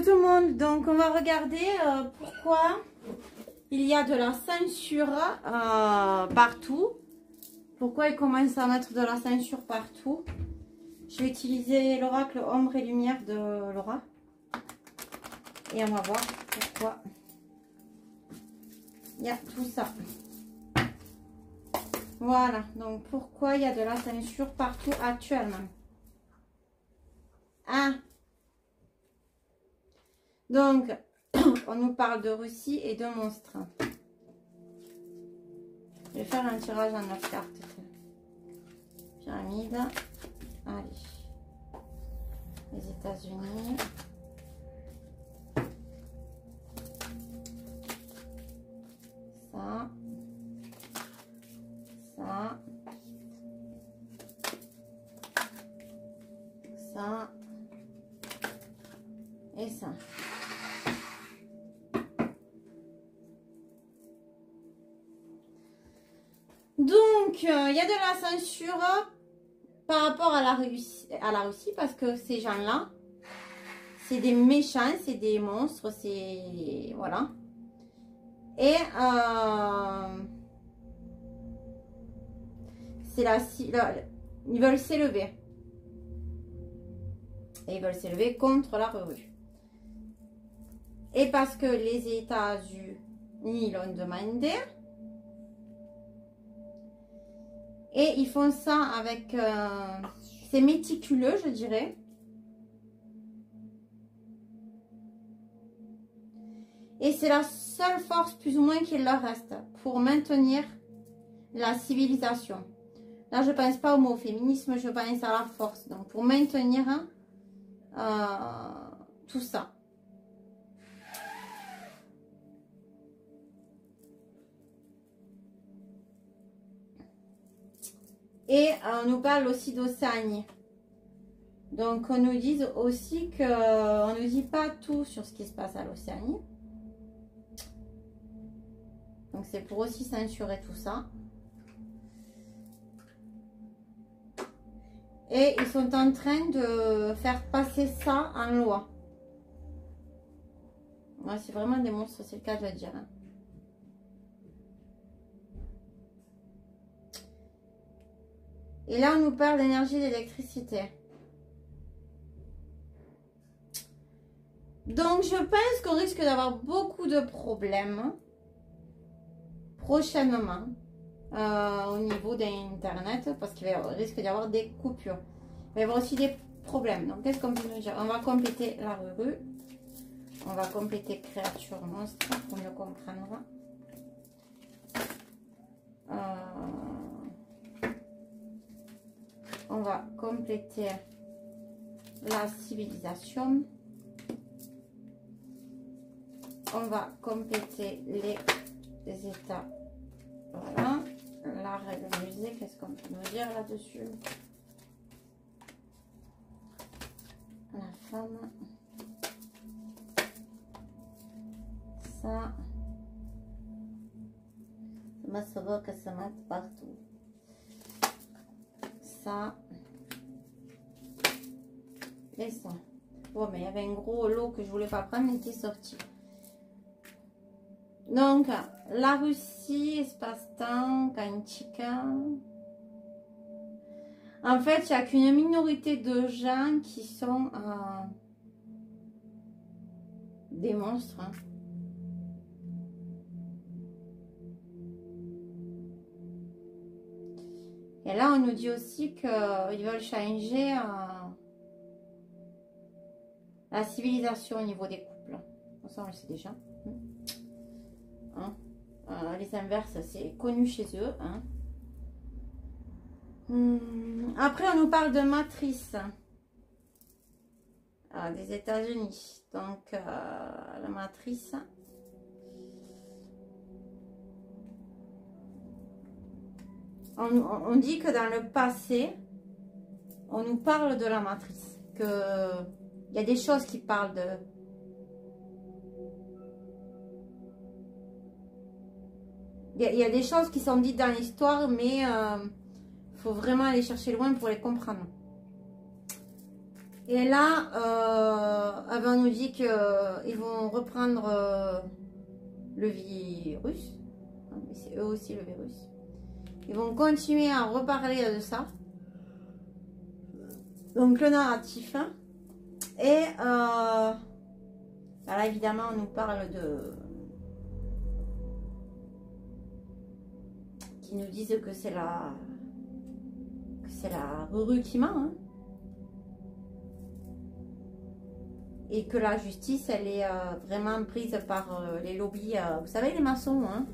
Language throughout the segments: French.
Coucou tout le monde, donc on va regarder pourquoi il y a de la ceinture partout. Pourquoi il commence à mettre de la ceinture partout. Je vais utiliser l'oracle ombre et lumière de Laura. Et on va voir pourquoi il y a tout ça. Voilà, donc pourquoi il y a de la ceinture partout actuellement. Ah. Donc, on nous parle de Russie et de monstres. Je vais faire un tirage en 9 cartes. Pyramide. Allez. Les États-Unis. Ça. Ça. Ça. Et ça. Donc, il y a de la censure par rapport à la Russie parce que ces gens-là, c'est des méchants, c'est des monstres, c'est... Voilà. Et ils veulent s'élever. Et ils veulent s'élever contre la Russie. Et parce que les États-Unis l'ont demandé. Et ils font ça avec... c'est méticuleux, je dirais. Et c'est la seule force, plus ou moins, qu'il leur reste pour maintenir la civilisation. Là, je ne pense pas au mot féminisme, je pense à la force. Donc, pour maintenir tout ça. Et on nous parle aussi d'Océanie. Donc, on nous dit aussi que on ne nous dit pas tout sur ce qui se passe à l'Océanie. Donc, c'est pour aussi censurer tout ça. Et ils sont en train de faire passer ça en loi. Ouais, c'est vraiment des monstres, c'est le cas de le dire. Hein. Et là, on nous parle d'énergie d'électricité. Donc, je pense qu'on risque d'avoir beaucoup de problèmes prochainement au niveau d'Internet parce qu'il risque d'y avoir des coupures. Il va y avoir aussi des problèmes. Donc, qu'est-ce qu'on peut nous dire? On va compléter la rue. On va compléter créature monstre pour mieux comprendre. On va compléter la civilisation. On va compléter les états. Voilà. L'art et le musée, qu'est-ce qu'on peut nous dire là-dessus? La femme. Ça. Ça se voit que ça mate partout. Ça. Et ça. Bon, mais il y avait un gros lot que je voulais pas prendre mais qui est sorti. Donc, la Russie, espace-temps, Kanchika. En fait, il n'y a qu'une minorité de gens qui sont des monstres. Hein. Et là, on nous dit aussi qu'ils veulent changer la civilisation au niveau des couples. Ça, on le sait déjà. Hein? Les inverses, c'est connu chez eux. Hein? Après, on nous parle de matrice des États-Unis. Donc, la matrice. On dit que dans le passé, on nous parle de la matrice. Il y a des choses qui parlent de... Il y a des choses qui sont dites dans l'histoire, mais il faut vraiment aller chercher loin pour les comprendre. Et là, Ava nous dit qu'ils vont reprendre le virus. Mais c'est eux aussi le virus. Ils vont continuer à reparler de ça. Donc le narratif. Hein. Et là évidemment on nous parle de... Qui nous disent que c'est la... Ruru qui ment. Hein. Et que la justice elle est vraiment prise par les lobbies. Vous savez les maçons. Hein.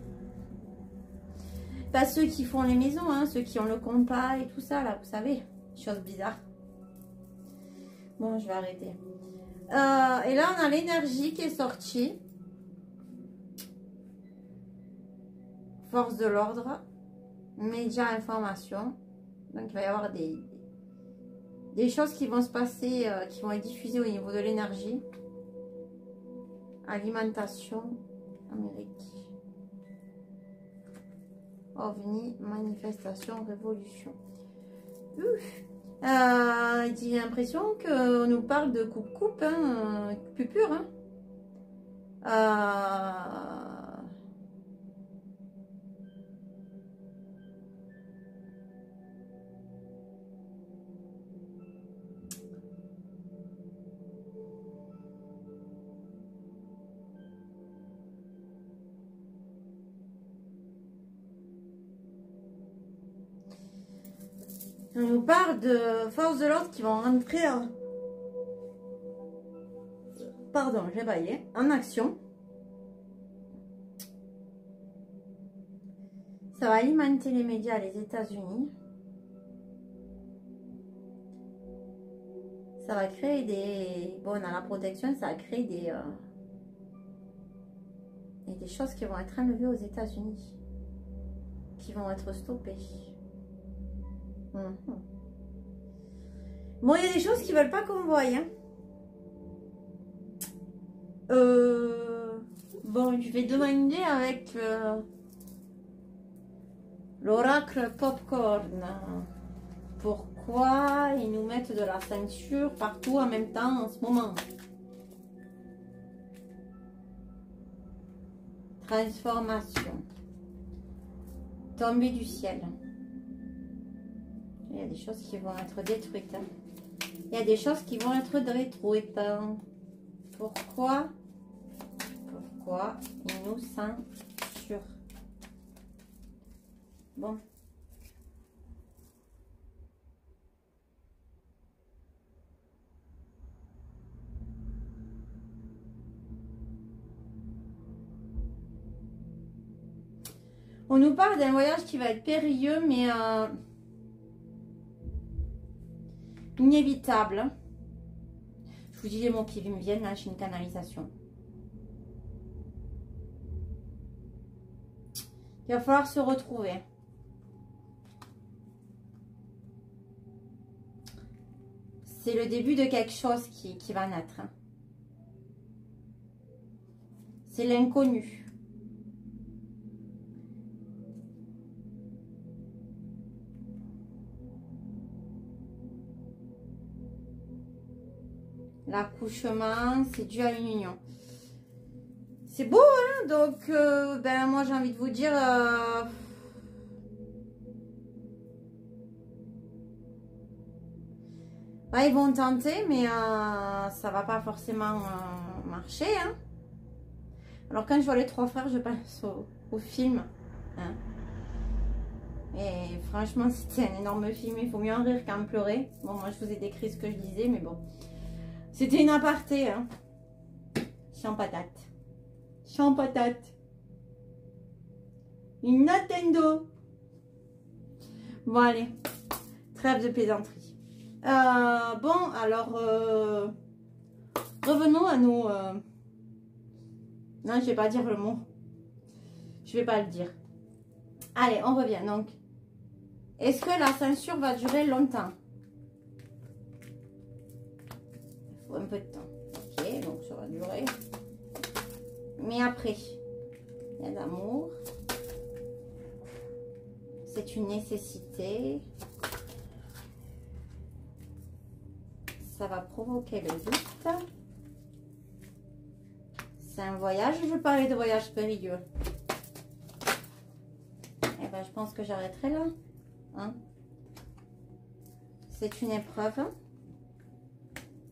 Pas ceux qui font les maisons. Hein, ceux qui ont le compas et tout ça là. Vous savez. Chose bizarre. Bon, je vais arrêter. Et là, on a l'énergie qui est sortie. Force de l'ordre. Médias, information. Donc, il va y avoir des choses qui vont se passer, qui vont être diffusées au niveau de l'énergie. Alimentation. Amérique. OVNI. Manifestation. Révolution. Ouf. J'ai l'impression qu'on nous parle de coupe-coupe, hein, pupure. Hein. On nous parle de forces de l'ordre qui vont rentrer pardon, j'ai baillé, en action. Ça va alimenter les médias, les États-Unis. Ça va créer des... Bon, dans la protection, ça va créer des choses qui vont être enlevées aux États-Unis. Qui vont être stoppées. Bon, il y a des choses qui veulent pas qu'on voie. Hein. Bon, je vais demander avec l'oracle Popcorn. Pourquoi ils nous mettent de la ceinture partout en même temps en ce moment? Transformation. Tombée du ciel. Il y a des choses qui vont être détruites. Hein. Il y a des choses qui vont être détruites. Hein. Pourquoi ils nous censurent? Bon. On nous parle d'un voyage qui va être périlleux, mais inévitable. Je vous dis les mots qui me viennent, là, j'ai une canalisation. Il va falloir se retrouver. C'est le début de quelque chose qui va naître. C'est l'inconnu. L'accouchement, c'est dû à une union. C'est beau, hein? Donc, ben, moi, j'ai envie de vous dire... ouais, ils vont tenter, mais ça va pas forcément marcher. Hein? Alors, quand je vois les trois frères, je pense au film. Hein? Et franchement, c'était un énorme film. Il faut mieux en rire qu'en pleurer. Bon, moi, je vous ai décrit ce que je disais, mais bon. C'était une aparté. Hein? Champ patate. Champ patate. Une Nintendo. Bon, allez. Trêve de plaisanterie. Bon, alors, revenons à nos... Non, je vais pas dire le mot. Je vais pas le dire. Allez, on revient. Donc, est-ce que la censure va durer longtemps? Il faut un peu de temps. Ok, donc ça va durer. Mais après, il y a l'amour. C'est une nécessité. ça va provoquer le doute. C'est un voyage. Je parlais de voyage périlleux. Eh ben, je pense que j'arrêterai là. Hein? C'est une épreuve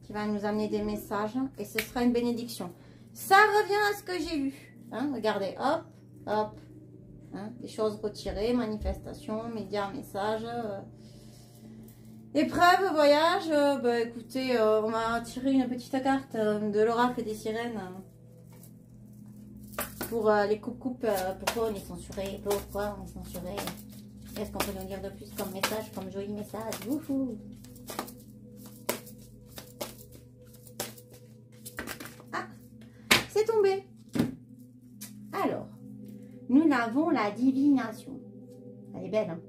qui va nous amener des messages et ce sera une bénédiction. Ça revient à ce que j'ai eu. Hein? Regardez, hop, hop. Hein? Des choses retirées, manifestations, médias, messages. Épreuve, voyage. Bah, écoutez, on m'a tiré une petite carte de l'oracle des sirènes. Pour les coupes, pourquoi on est censuré? Pourquoi on est censuré? Qu'est-ce qu'on peut nous dire de plus comme message, comme joli message? Wouhou! Ah, c'est tombé. Alors, nous avons la divination. Elle est belle, hein?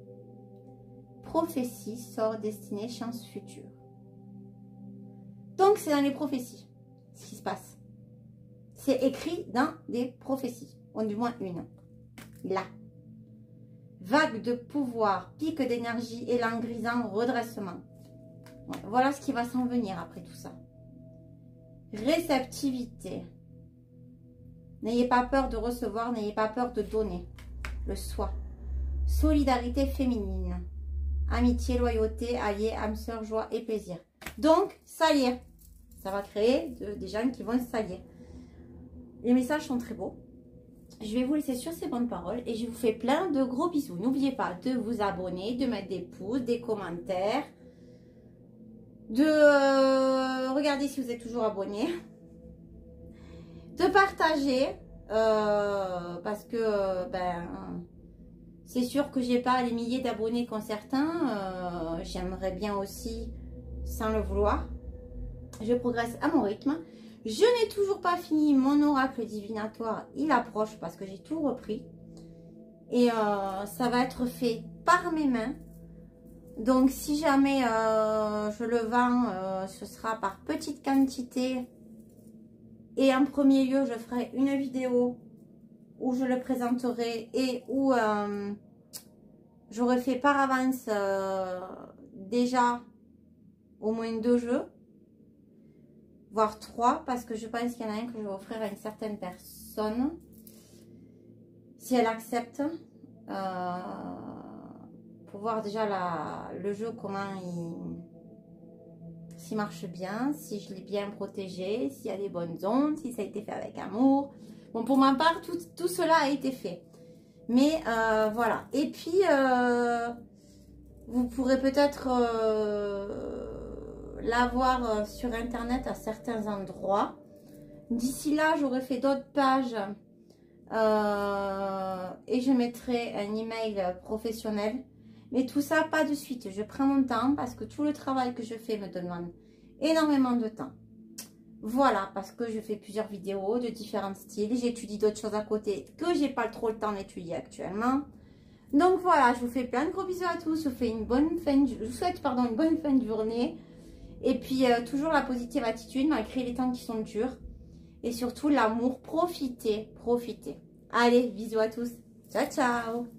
Prophétie, sort, destinée, chance future. Donc, c'est dans les prophéties ce qui se passe. C'est écrit dans des prophéties, ou du moins une. Là. Vague de pouvoir, pic d'énergie, élan grisant, redressement. Ouais, voilà ce qui va s'en venir après tout ça. Réceptivité. N'ayez pas peur de recevoir, n'ayez pas peur de donner. Le soi. Solidarité féminine. Amitié, loyauté, alliés, âme sœur, joie et plaisir. Donc, s'allier. Ça va créer des gens qui vont s'allier. Les messages sont très beaux. Je vais vous laisser sur ces bonnes paroles et je vous fais plein de gros bisous. N'oubliez pas de vous abonner, de mettre des pouces, des commentaires, de regarder si vous êtes toujours abonné, de partager parce que c'est sûr que j'ai pas les milliers d'abonnés qu'ont certains. J'aimerais bien aussi, sans le vouloir. Je progresse à mon rythme. Je n'ai toujours pas fini mon oracle divinatoire. Il approche parce que j'ai tout repris. Et ça va être fait par mes mains. Donc, si jamais je le vends, ce sera par petite quantité. Et en premier lieu, je ferai une vidéo où je le présenterai et où j'aurai fait par avance déjà au moins 2 jeux. Voire 3, parce que je pense qu'il y en a un que je vais offrir à une certaine personne. Si elle accepte. Pour voir déjà le jeu, comment s'il marche bien, si je l'ai bien protégé, s'il y a des bonnes ondes, si ça a été fait avec amour. Bon, pour ma part, tout cela a été fait. Mais voilà. Et puis, vous pourrez peut-être l'avoir sur internet à certains endroits. D'ici là, j'aurai fait d'autres pages et je mettrai un email professionnel, mais tout ça pas de suite. Je prends mon temps parce que tout le travail que je fais me demande énormément de temps. Voilà, parce que je fais plusieurs vidéos de différents styles, j'étudie d'autres choses à côté que j'ai pas trop le temps d'étudier actuellement. Donc voilà, je vous fais plein de gros bisous à tous. Je vous souhaite une bonne fin de journée. Et puis, toujours la positive attitude, malgré les temps qui sont durs. Et surtout, l'amour. Profitez, profitez. Allez, bisous à tous. Ciao, ciao.